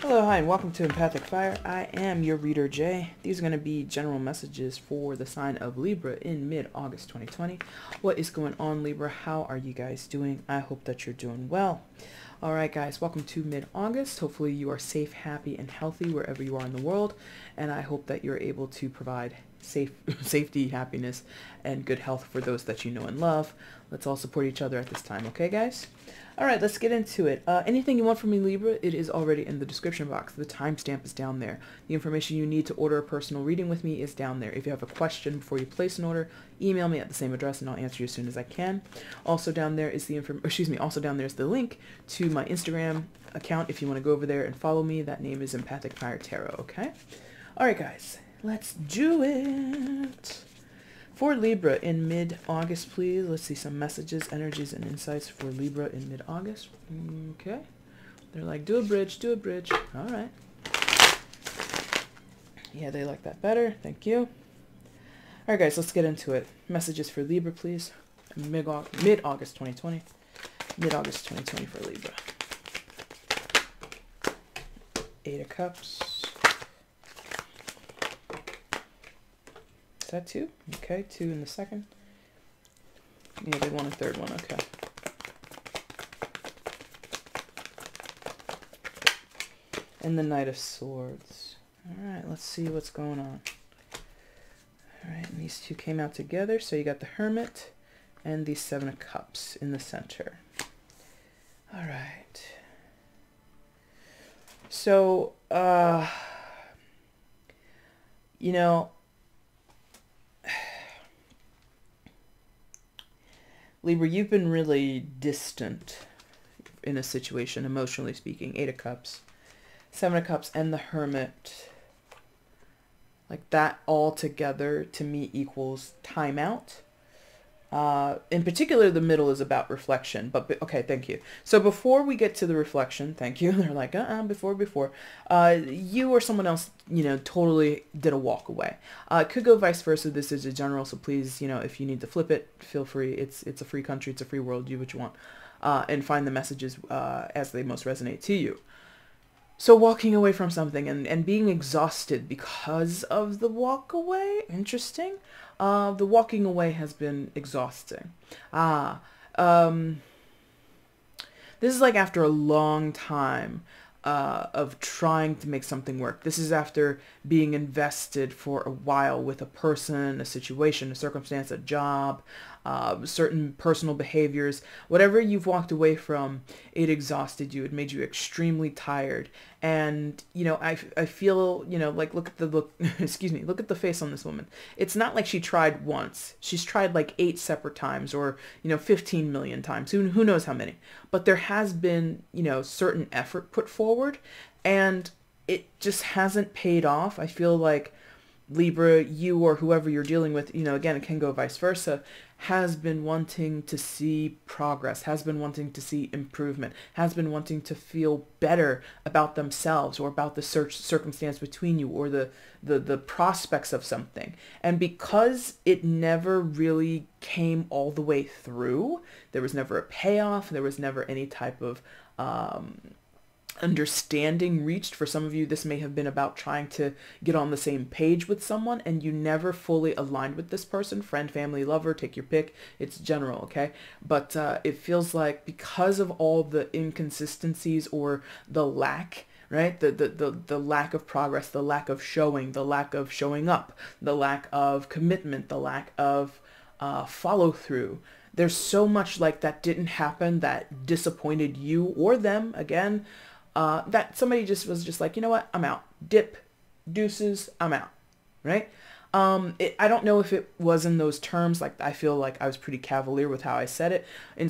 Hello, hi, and welcome to EmpathicFire. I am your reader, Jay. These are going to be general messages for the sign of Libra in mid-August 2020. What is going on, Libra? How are you guys doing? I hope that you're doing well. All right, guys, welcome to mid-August. Hopefully you are safe, happy, and healthy wherever you are in the world, and I hope that you're able to provide safety, happiness, and good health for those that you know and love. Let's all support each other at this time, okay, guys? All right, let's get into it. Anything you want from me, Libra, it is already in the description box. The timestamp is down there. The information you need to order a personal reading with me is down there. If you have a question before you place an order, email me at the same address and I'll answer you as soon as I can. Also down there is also down there is the link to my Instagram account if you want to go over there and follow me. That name is EmpathicFire Tarot, okay? All right, guys, let's do it. For Libra in mid-August, please. Let's see some messages, energies, and insights for Libra in mid-August. Okay. They're like, do a bridge, do a bridge. All right. Yeah, they like that better. Thank you. All right, guys, let's get into it. Messages for Libra, please. Mid-August 2020. Mid-August 2020 for Libra. Eight of Cups. Is that two? Okay, two in the second. Yeah, they want a third one, okay. And the Knight of Swords. Alright, let's see what's going on. Alright, and these two came out together, so you got the Hermit and the Seven of Cups in the center. Alright. So, you know, Libra, you've been really distant in a situation, emotionally speaking. Eight of Cups, Seven of Cups, and the Hermit. Like that all together to me equals timeout. In particular, the middle is about reflection. But okay, thank you. So before we get to the reflection, thank you. They're like, before. You or someone else, totally did a walk away. It could go vice versa. This is a general, so please, if you need to flip it, feel free. It's a free country. It's a free world. Do what you want. And find the messages as they most resonate to you. So walking away from something and being exhausted because of the walk away. Interesting. The walking away has been exhausting. This is like after a long time of trying to make something work. This is after being invested for a while with a person, a situation, a circumstance, a job, certain personal behaviors. Whatever you've walked away from, it exhausted you. It made you extremely tired. And, I feel, like, look at the face on this woman. It's not like she tried once. She's tried like 8 separate times or, 15 million times. Who knows how many. But there has been, certain effort put forward and it just hasn't paid off. I feel like Libra, you or whoever you're dealing with, again, it can go vice versa, has been wanting to see progress, has been wanting to see improvement, has been wanting to feel better about themselves or about the circumstance between you or the prospects of something. And because it never really came all the way through, there was never a payoff, there was never any type of understanding reached. For some of you, this may have been about trying to get on the same page with someone and you never fully aligned with this person, friend, family, lover, take your pick. It's general, okay? But it feels like because of all the inconsistencies or the lack, right? The lack of progress, the lack of showing, the lack of showing up, the lack of commitment, the lack of follow through. There's so much like that didn't happen that disappointed you or them, again, that somebody just was just like, you know what, I'm out. Dip, deuces, I'm out, right? I don't know if it was in those terms. Like, I feel like I was pretty cavalier with how I said it.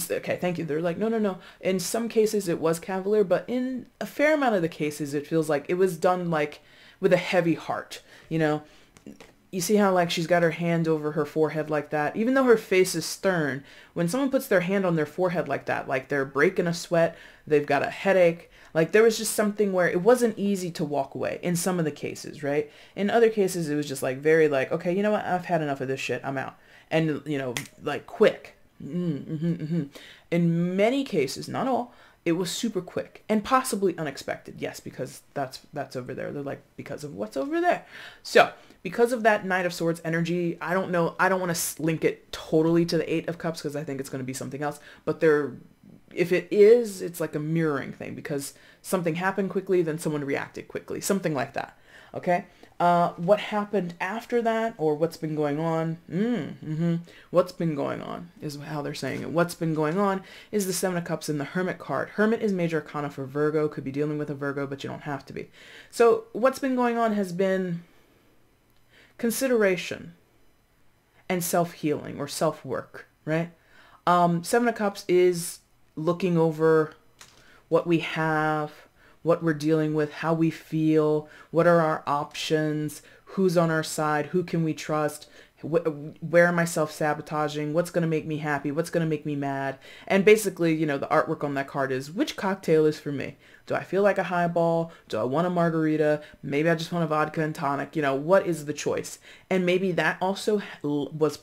Okay, thank you. They're like, no. In some cases it was cavalier, but in a fair amount of the cases it feels like it was done like with a heavy heart, You see how like she's got her hand over her forehead like that? Even though her face is stern, when someone puts their hand on their forehead like that, like they're breaking a sweat, they've got a headache, like there was just something where it wasn't easy to walk away in some of the cases, right? In other cases, it was just like very like, okay, you know what? I've had enough of this shit. I'm out. And, like quick. In many cases, not all, It was super quick and possibly unexpected. Yes, because that's over there. They're like, because of what's over there. So because of that Knight of Swords energy, I don't know. I don't want to link it totally to the Eight of Cups because I think it's going to be something else. But if it is, it's like a mirroring thing because something happened quickly, then someone reacted quickly. Something like that. Okay. What happened after that, or what's been going on? What's been going on is how they're saying it. What's been going on is the Seven of Cups and the Hermit card. Hermit is major arcana for Virgo. Could be dealing with a Virgo, but you don't have to be. So what's been going on has been consideration and self-healing or self-work, right? Seven of Cups is looking over what we have, what we're dealing with, how we feel, what are our options, who's on our side, who can we trust, where am I self-sabotaging, what's going to make me happy, what's going to make me mad. And basically, you know, the artwork on that card is, which cocktail is for me? Do I feel like a highball? Do I want a margarita? Maybe I just want a vodka and tonic. You know, what is the choice? And maybe that also was,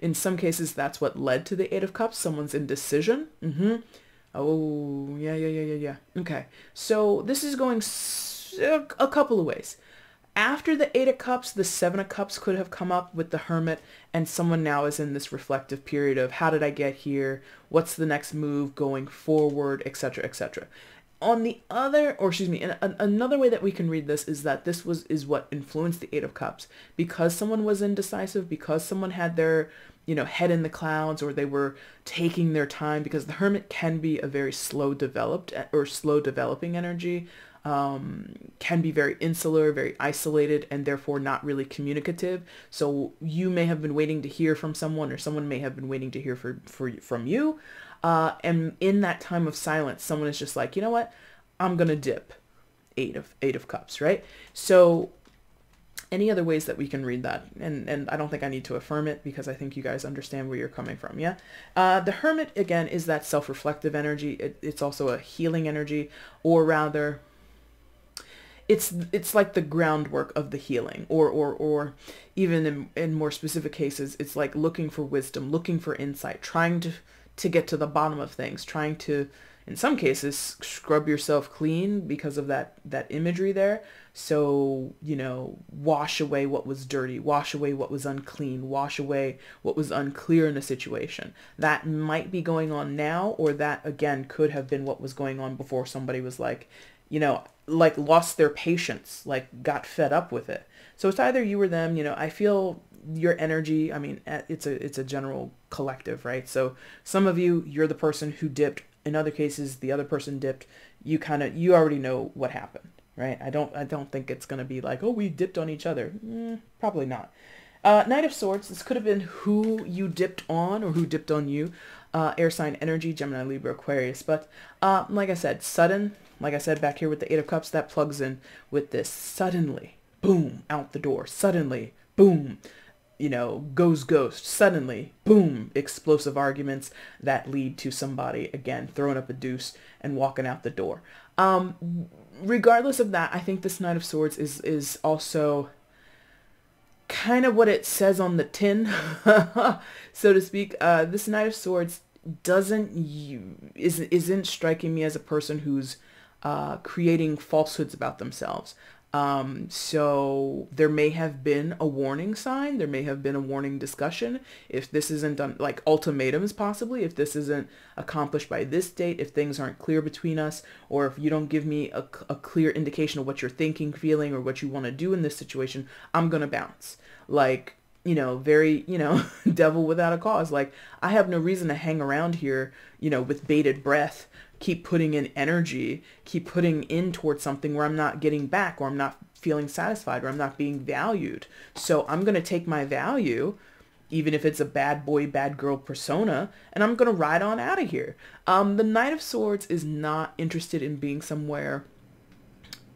in some cases, that's what led to the Eight of Cups, someone's indecision. Oh, yeah. Okay, so this is going a couple of ways. After the Eight of Cups, the Seven of Cups could have come up with the Hermit, and someone now is in this reflective period of how did I get here? What's the next move going forward, etc., etc. On the other, or excuse me, another way that we can read this is that this is what influenced the Eight of Cups. Because someone was indecisive, because someone had their, you know, head in the clouds, or they were taking their time, because the Hermit can be a very slow developing energy, can be very insular, very isolated, and therefore not really communicative. So you may have been waiting to hear from someone, or someone may have been waiting to hear from you. And in that time of silence, someone is just like, you know what, I'm going to dip. Eight of Cups, right? So any other ways that we can read that? And I don't think I need to affirm it because I think you guys understand where you're coming from, yeah? The Hermit, again, is that self-reflective energy. It's also a healing energy, or rather, it's like the groundwork of the healing, or even in more specific cases, it's like looking for wisdom, looking for insight, trying to get to the bottom of things, trying to, in some cases, scrub yourself clean because of that imagery there. So, you know, wash away what was dirty, wash away what was unclean, wash away what was unclear in a situation. That might be going on now, or that, again, could have been what was going on before somebody was like, you know, like lost their patience, like got fed up with it. So it's either you or them. You know, I feel your energy, I mean, it's a general collective, right? So some of you're the person who dipped. In other cases, the other person dipped. You already know what happened, right? I don't think it's going to be like, oh, we dipped on each other. Probably not. Knight of Swords, this could have been who you dipped on or who dipped on you. Air sign energy, Gemini, Libra, Aquarius. But like I said, sudden, like I said back here with the Eight of Cups, that plugs in with this suddenly, boom, out the door. Suddenly, boom, you know, goes ghost. Suddenly, boom, explosive arguments that lead to somebody, again, throwing up a deuce and walking out the door. Regardless of that, I think this Knight of Swords is also kind of what it says on the tin, so to speak. This Knight of Swords isn't striking me as a person who's creating falsehoods about themselves. So there may have been a warning sign, there may have been a warning discussion. If this isn't done, like ultimatums possibly, if this isn't accomplished by this date, if things aren't clear between us, or if you don't give me a clear indication of what you're thinking, feeling, or what you want to do in this situation, I'm gonna bounce. Like, you know, very, you know, devil without a cause. Like, I have no reason to hang around here, you know, with bated breath, keep putting in energy, keep putting in towards something where I'm not getting back, or I'm not feeling satisfied, or I'm not being valued. So I'm going to take my value, even if it's a bad boy, bad girl persona, and I'm going to ride on out of here. The Knight of Swords is not interested in being somewhere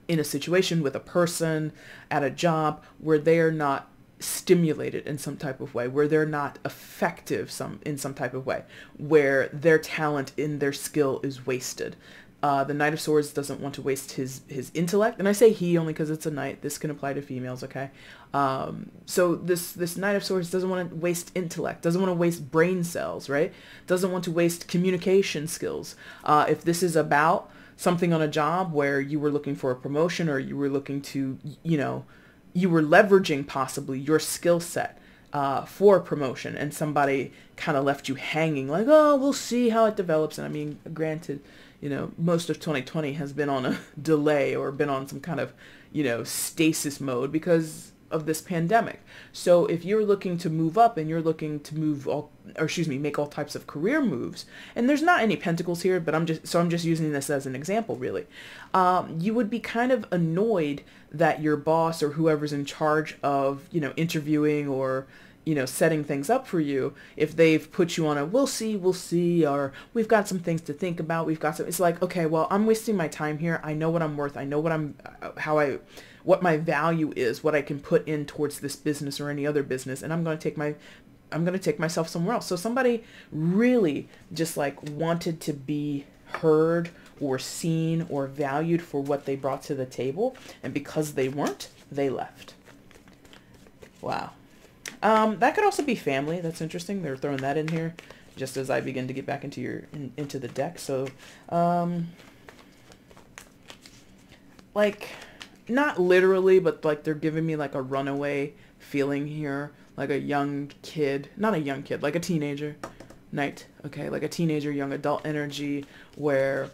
in a situation with a person at a job where they are not stimulated in some type of way, where they're not effective in some type of way, where their talent in their skill is wasted. The Knight of Swords doesn't want to waste his intellect. And I say he only because it's a knight. This can apply to females, okay? So this Knight of Swords doesn't want to waste intellect, doesn't want to waste brain cells, right? Doesn't want to waste communication skills. If this is about something on a job where you were looking for a promotion, or you were looking to, you were leveraging possibly your skill set for promotion, and somebody kind of left you hanging like, oh, we'll see how it develops. And I mean, granted, most of 2020 has been on a delay or been on some kind of, stasis mode because of this pandemic. So if you're looking to move up and you're looking to make all types of career moves, and there's not any pentacles here, but I'm just using this as an example, really. You would be kind of annoyed that your boss or whoever's in charge of, interviewing or, setting things up for you, if they've put you on a we'll see, or we've got some things to think about, it's like, okay, well, I'm wasting my time here. I know what I'm worth. I know what my value is, what I can put in towards this business or any other business, and I'm going to take myself somewhere else. So somebody really just like wanted to be heard or seen or valued for what they brought to the table, and because they weren't, they left. Wow. That could also be family. That's interesting. They're throwing that in here just as I begin to get back into the deck. So, like, not literally, but like they're giving me like a runaway feeling here, like a young kid, not a young kid, like a teenager knight. Okay, like a teenager, young adult energy where,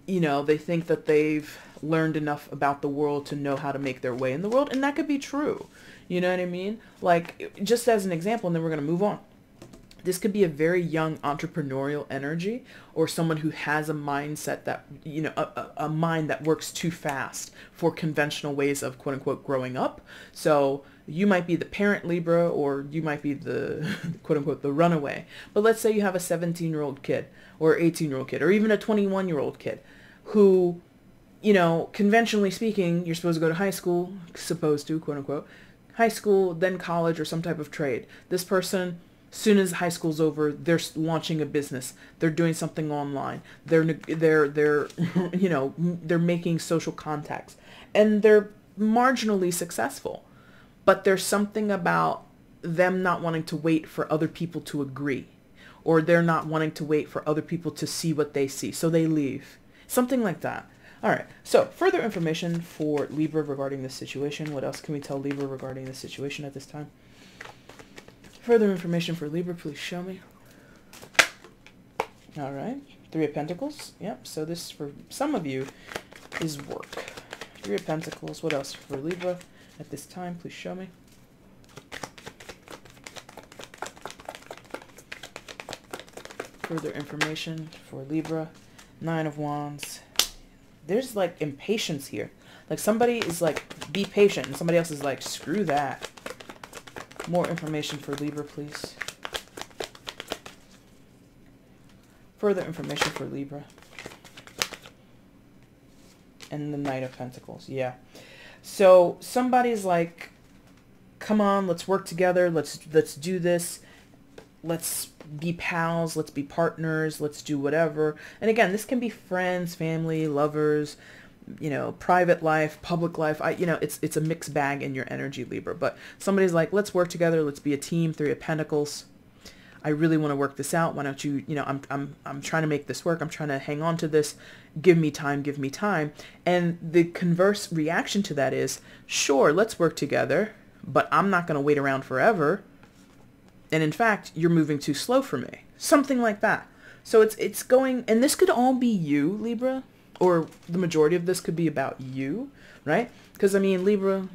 they think that they've learned enough about the world to know how to make their way in the world, and that could be true. You know what I mean? Like, just as an example, and then we're going to move on. This could be a very young entrepreneurial energy, or someone who has a mindset that, a mind that works too fast for conventional ways of quote unquote growing up. So you might be the parent Libra, or you might be the quote unquote the runaway. But let's say you have a 17-year-old kid or 18-year-old kid, or even a 21-year-old kid who, conventionally speaking, you're supposed to go to high school, quote unquote, high school, then college or some type of trade. This person, soon as high school's over, they're launching a business. They're doing something online. They're they're making social contacts, and they're marginally successful. But there's something about them not wanting to wait for other people to agree, or they're not wanting to wait for other people to see what they see, so they leave. Something like that. All right, so further information for Libra regarding this situation. What else can we tell Libra regarding this situation at this time? Further information for Libra, please show me. All right, Three of Pentacles. Yep, so this, for some of you, is work. Three of Pentacles. What else for Libra at this time? Please show me. Further information for Libra. Nine of Wands. There's like impatience here. Like somebody is like, be patient, and somebody else is like, screw that. More information for Libra, please. Further information for Libra. And the Knight of Pentacles. Yeah. So somebody's like, come on, let's work together. Let's do this. Let's be pals. Let's be partners. Let's do whatever. And again, this can be friends, family, lovers, private life, public life. It's a mixed bag in your energy, Libra. But somebody's like, let's work together. Let's be a team. Three of Pentacles. I really want to work this out. Why don't you, I'm trying to make this work. I'm trying to hang on to this. Give me time. Give me time. And the converse reaction to that is, sure, let's work together, but I'm not going to wait around forever. And in fact, you're moving too slow for me. Something like that. So it's going, and this could all be you, Libra, or the majority of this could be about you, right? Because I mean, Libra,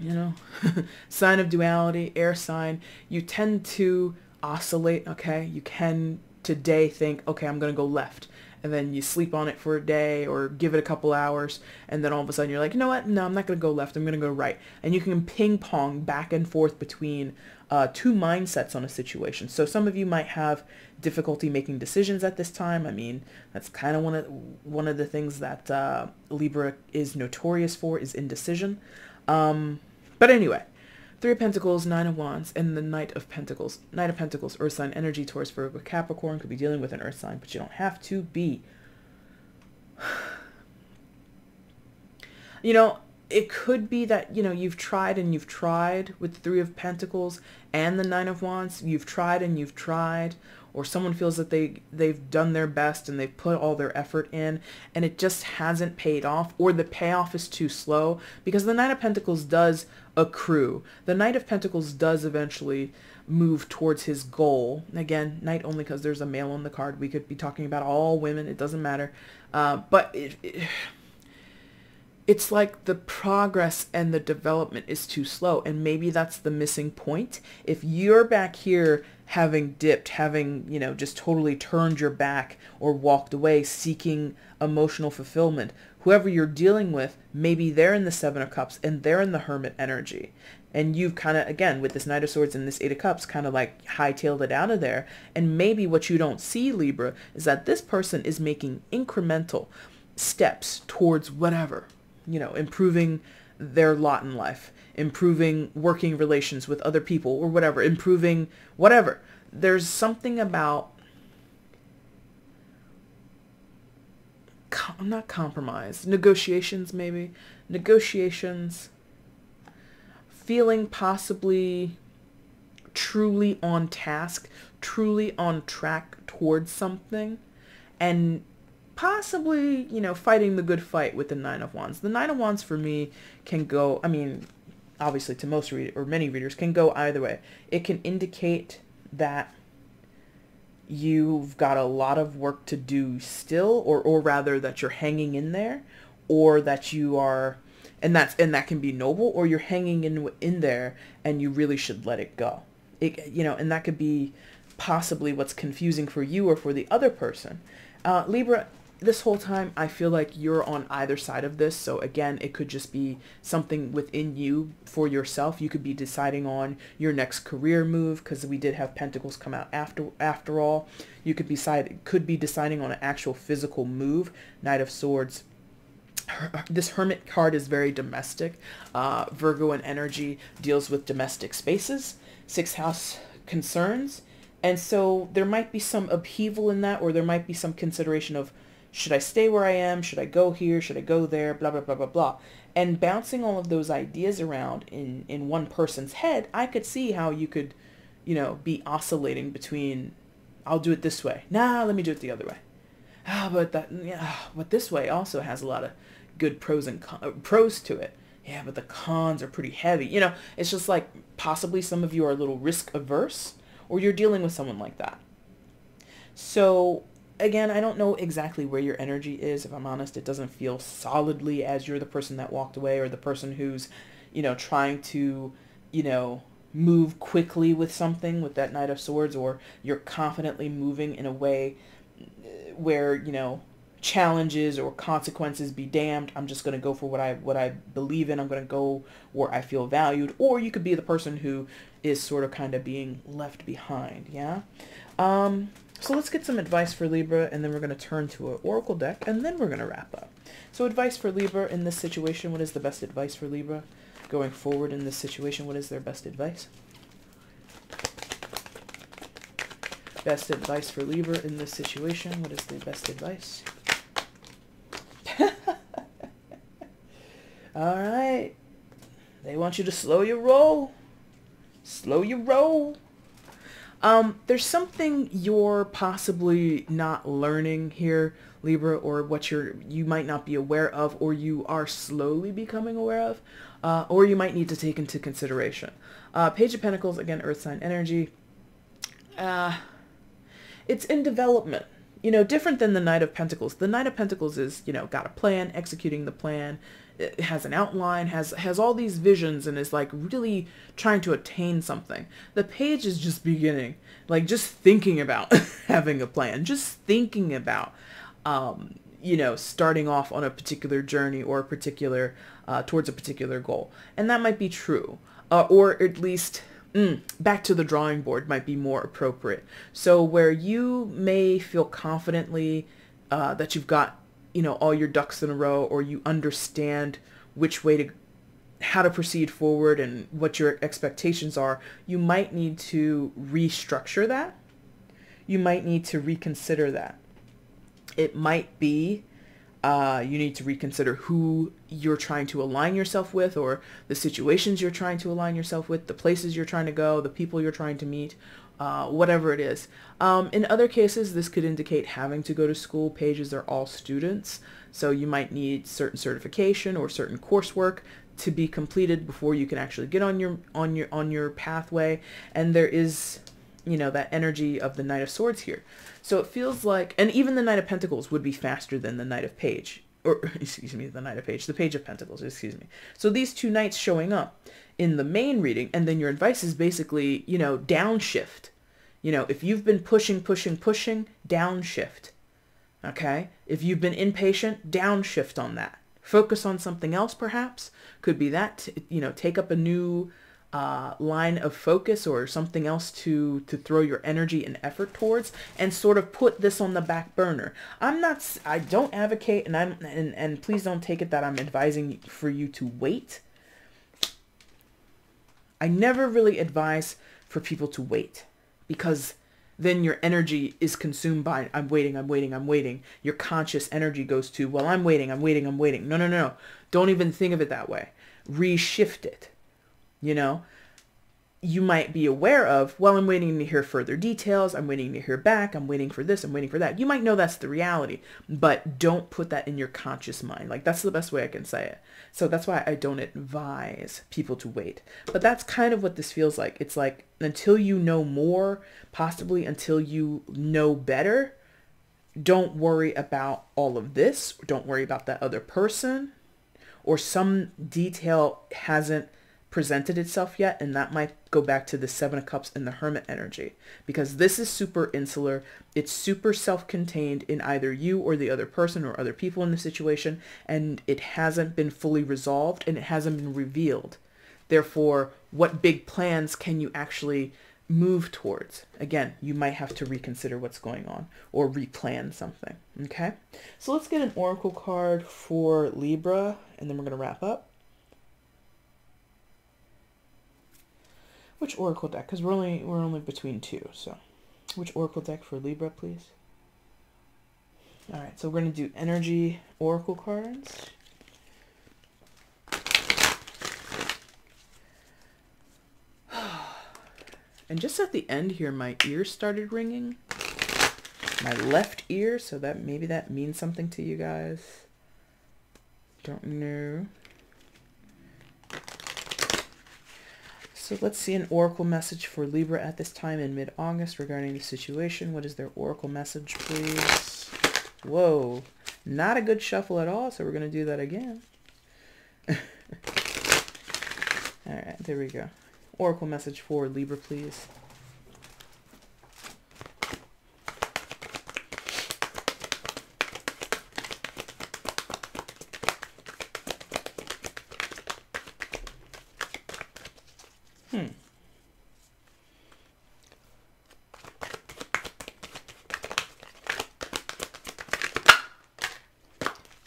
sign of duality, air sign, you tend to oscillate, okay? You can today think, okay, I'm going to go left. And then you sleep on it for a day or give it a couple hours. And then all of a sudden you're like, you know what? No, I'm not going to go left. I'm going to go right. And you can ping pong back and forth between two mindsets on a situation. So some of you might have difficulty making decisions at this time. I mean, that's kind of one of the things that Libra is notorious for, is indecision. But anyway, Three of Pentacles, Nine of Wands, and the Knight of Pentacles. Knight of Pentacles, Earth sign energy, Taurus, Virgo, Capricorn. Could be dealing with an Earth sign, but you don't have to be. You know, it could be that, you know, you've tried and you've tried with the Three of Pentacles and the Nine of Wands. You've tried and you've tried, or someone feels that they've done their best and they've put all their effort in and it just hasn't paid off, or the payoff is too slow, because the Knight of Pentacles does accrue. The Knight of Pentacles does eventually move towards his goal. Again, Knight only because there's a male on the card. We could be talking about all women. It doesn't matter. But it's like the progress and the development is too slow, and maybe that's the missing point. If you're back here having dipped, having, you know, just totally turned your back or walked away seeking emotional fulfillment, whoever you're dealing with, maybe they're in the Seven of Cups and they're in the Hermit energy. And you've kind of, again, with this Knight of Swords and this Eight of Cups, kind of like hightailed it out of there. And maybe what you don't see, Libra, is that this person is making incremental steps towards whatever, you know, improving their lot in life, improving working relations with other people or whatever, improving whatever. There's something about, not compromise, negotiations maybe, negotiations, feeling possibly truly on task, truly on track towards something, and possibly, you know, fighting the good fight with the Nine of Wands. The Nine of Wands for me can go, I mean, obviously to most or many readers, can go either way. It can indicate that you've got a lot of work to do still, or rather that you're hanging in there, or that you are, and that can be noble, or you're hanging in there and you really should let it go. You know, and that could be possibly what's confusing for you or for the other person. Libra, this whole time I feel like you're on either side of this. So again, it could just be something within you for yourself. You could be deciding on your next career move, because we did have Pentacles come out after all. You could be deciding on an actual physical move. Knight of Swords. This Hermit card is very domestic. Virgo in energy deals with domestic spaces, sixth house concerns. And so there might be some upheaval in that, or there might be some consideration of, should I stay where I am? Should I go here? Should I go there? Blah, blah, blah, blah, blah. And bouncing all of those ideas around in one person's head, I could see how you could, you know, be oscillating between, I'll do it this way. Nah, let me do it the other way. But this way also has a lot of good pros to it. Yeah, but the cons are pretty heavy. You know, it's just like possibly some of you are a little risk averse, or you're dealing with someone like that. So again, I don't know exactly where your energy is. If I'm honest, it doesn't feel solidly as you're the person that walked away, or the person who's, you know, trying to, you know, move quickly with something with that Knight of Swords, or you're confidently moving in a way where, you know, challenges or consequences be damned. I'm just going to go for what I believe in. I'm going to go where I feel valued. Or you could be the person who is sort of kind of being left behind. Yeah. So let's get some advice for Libra, and then we're going to turn to an oracle deck, and then we're going to wrap up. So advice for Libra in this situation. What is the best advice for Libra going forward in this situation? What is their best advice? Best advice for Libra in this situation. What is the best advice? All right. They want you to slow your roll. Slow your roll. There's something you're possibly not learning here, Libra, or what you might not be aware of, or you are slowly becoming aware of, or you might need to take into consideration. Page of Pentacles, again, Earth sign energy. It's in development, you know, different than the Knight of Pentacles. The Knight of Pentacles is, you know, got a plan, executing the plan. It has an outline, has all these visions, and is like really trying to attain something. The Page is just beginning, like just thinking about having a plan, just thinking about, you know, starting off on a particular journey, or a particular, towards a particular goal. And that might be true, or at least back to the drawing board might be more appropriate. So where you may feel confidently that you've got, you know, all your ducks in a row, or you understand how to proceed forward and what your expectations are, you might need to restructure that. You might need to reconsider that. It might be You need to reconsider who you're trying to align yourself with, or the situations you're trying to align yourself with, the places you're trying to go, the people you're trying to meet, whatever it is. In other cases, this could indicate having to go to school. Pages are all students, so you might need certain certification or certain coursework to be completed before you can actually get on your pathway. And there is, that energy of the Knight of Swords here. So it feels like, and even the Knight of Pentacles would be faster than the Knight of Page, or excuse me, the Knight of Page, the Page of Pentacles, excuse me. So these two knights showing up in the main reading, and then your advice is basically, downshift. If you've been pushing, downshift. Okay? If you've been impatient, downshift on that. Focus on something else, perhaps. Could be that, take up a new line of focus or something else to throw your energy and effort towards, and sort of put this on the back burner. I don't advocate, and please don't take it that I'm advising for you to wait. I never really advise for people to wait, because then your energy is consumed by, I'm waiting. Your conscious energy goes to, well, I'm waiting. No. Don't even think of it that way. Reshift it. You might be aware of, well, I'm waiting to hear further details. I'm waiting to hear back. I'm waiting for this. I'm waiting for that. You might know that's the reality, but don't put that in your conscious mind. Like, that's the best way I can say it. So that's why I don't advise people to wait. But that's kind of what this feels like. It's like, until you know more, possibly until you know better, don't worry about all of this. Don't worry about that other person, or some detail hasn't presented itself yet, and that might go back to the Seven of Cups and the Hermit energy, because this is super insular. It's super self-contained in either you or the other person or other people in the situation, and it hasn't been fully resolved and it hasn't been revealed. Therefore, what big plans can you actually move towards? Again, you might have to reconsider what's going on or replan something. Okay, so let's get an oracle card for Libra, and then we're going to wrap up. Which oracle deck? Because we're only between two. So, which oracle deck for Libra, please? All right. So we're going to do energy oracle cards. And just at the end here, my ear started ringing. My left ear. So that maybe that means something to you guys. Don't know. So let's see an oracle message for Libra at this time in mid-August regarding the situation. What is their oracle message, please? Whoa, not a good shuffle at all, so we're going to do that again. All right, there we go. Oracle message for Libra, please.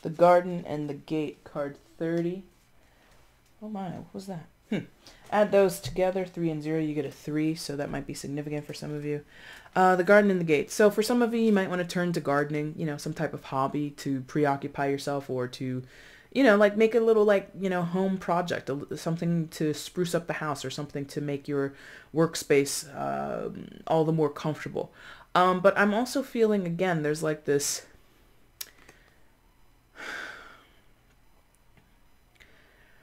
The Garden and the Gate, card 30. Oh my, what was that? Add those together, 3 and 0, you get a 3, so that might be significant for some of you. The Garden and the Gate. So for some of you, you might want to turn to gardening, some type of hobby to preoccupy yourself, or to, like make a little, home project, something to spruce up the house, or something to make your workspace all the more comfortable. But I'm also feeling, again, there's like this...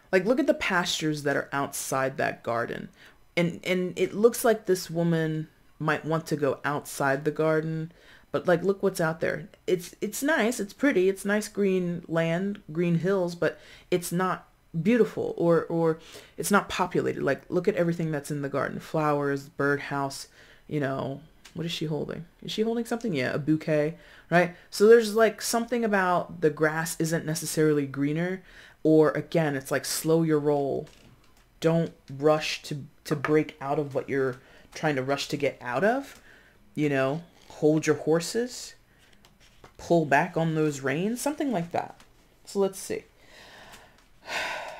Like, look at the pastures that are outside that garden. And it looks like this woman might want to go outside the garden. But, like, look what's out there. It's nice. It's pretty. It's nice green land, green hills. But it's not beautiful, or it's not populated. Like, look at everything that's in the garden. Flowers, birdhouse, What is she holding? Is she holding something? Yeah, a bouquet, right? So there's, like, something about the grass isn't necessarily greener. Or again, it's like, slow your roll. Don't rush to break out of what you're trying to rush to get out of. Hold your horses. Pull back on those reins. Something like that. So let's see.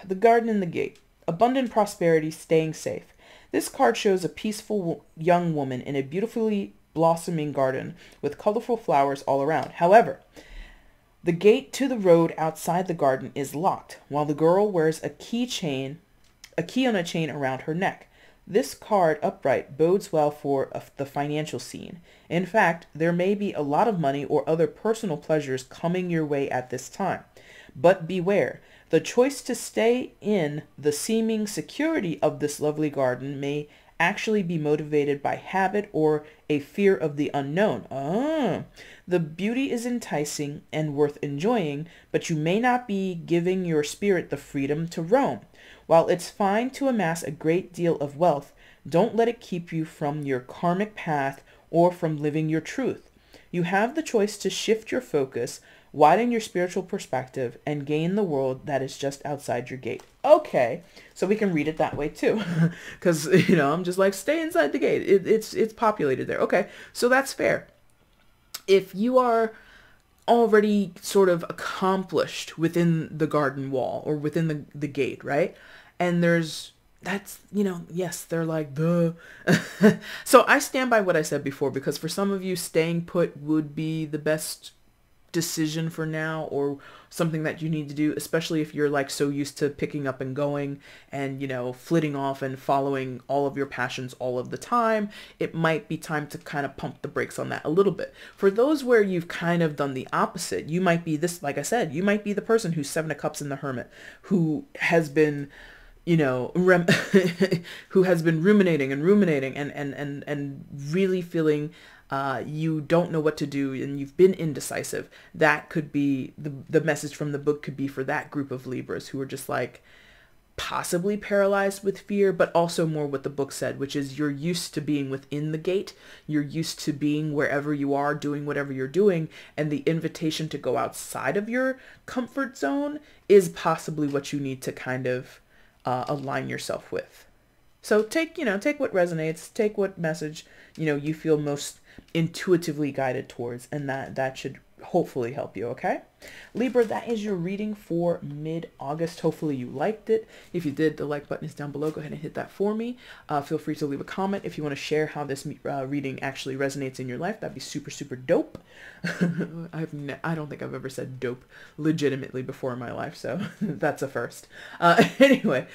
The Garden and the Gate. Abundant prosperity, staying safe. This card shows a peaceful young woman in a beautifully blossoming garden with colorful flowers all around. However, The gate to the road outside the garden is locked, while the girl wears a key on a chain around her neck. This card upright bodes well for the financial scene. In fact, there may be a lot of money or other personal pleasures coming your way at this time. But beware, the choice to stay in the seeming security of this lovely garden may actually be motivated by habit or a fear of the unknown. The beauty is enticing and worth enjoying, but you may not be giving your spirit the freedom to roam. While it's fine to amass a great deal of wealth, don't let it keep you from your karmic path or from living your truth. You have the choice to shift your focus, widen your spiritual perspective, and gain the world that is just outside your gate. Okay, so we can read it that way too. Because, I'm just like, stay inside the gate. It's populated there. Okay, so that's fair. If you are already sort of accomplished within the garden wall or within the gate, right? And yes, they're like, duh. So I stand by what I said before, because for some of you, staying put would be the best decision for now, or something that you need to do, especially if you're like so used to picking up and going and, flitting off and following all of your passions all of the time. It might be time to kind of pump the brakes on that a little bit. For those where you've kind of done the opposite, you might be this, like I said, you might be the person who's Seven of Cups in the Hermit, who has been who has been ruminating and really feeling you don't know what to do and you've been indecisive. That could be the message from the book, could be for that group of Libras who are just like possibly paralyzed with fear, but also more what the book said, which is you're used to being within the gate. You're used to being wherever you are, doing whatever you're doing. And the invitation to go outside of your comfort zone is possibly what you need to kind of align yourself with. So take what resonates, take what message, you feel most intuitively guided towards, and that should hopefully help you. Okay, Libra, that is your reading for mid-August. Hopefully you liked it. If you did, the like button is down below. Go ahead and hit that for me. Feel free to leave a comment if you want to share how this reading actually resonates in your life. That'd be super, super dope. I don't think I've ever said dope legitimately before in my life, so that's a first. Anyway,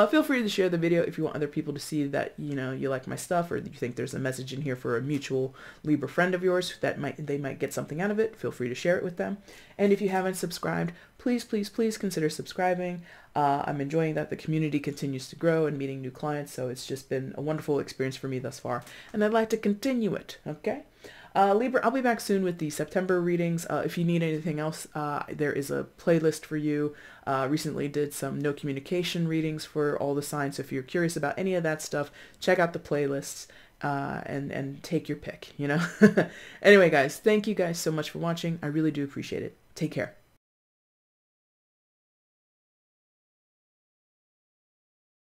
feel free to share the video if you want other people to see that you like my stuff, or you think there's a message in here for a mutual Libra friend of yours that they might get something out of it. Feel free to share it with them. And if you haven't subscribed, please consider subscribing. I'm enjoying that the community continues to grow and meeting new clients, so it's just been a wonderful experience for me thus far, and I'd like to continue it. Okay, Libra, I'll be back soon with the September readings. If you need anything else, there is a playlist for you. Recently did some no communication readings for all the signs, so if you're curious about any of that stuff, check out the playlists. And take your pick, Anyway, guys, thank you guys so much for watching. I really do appreciate it. Take care.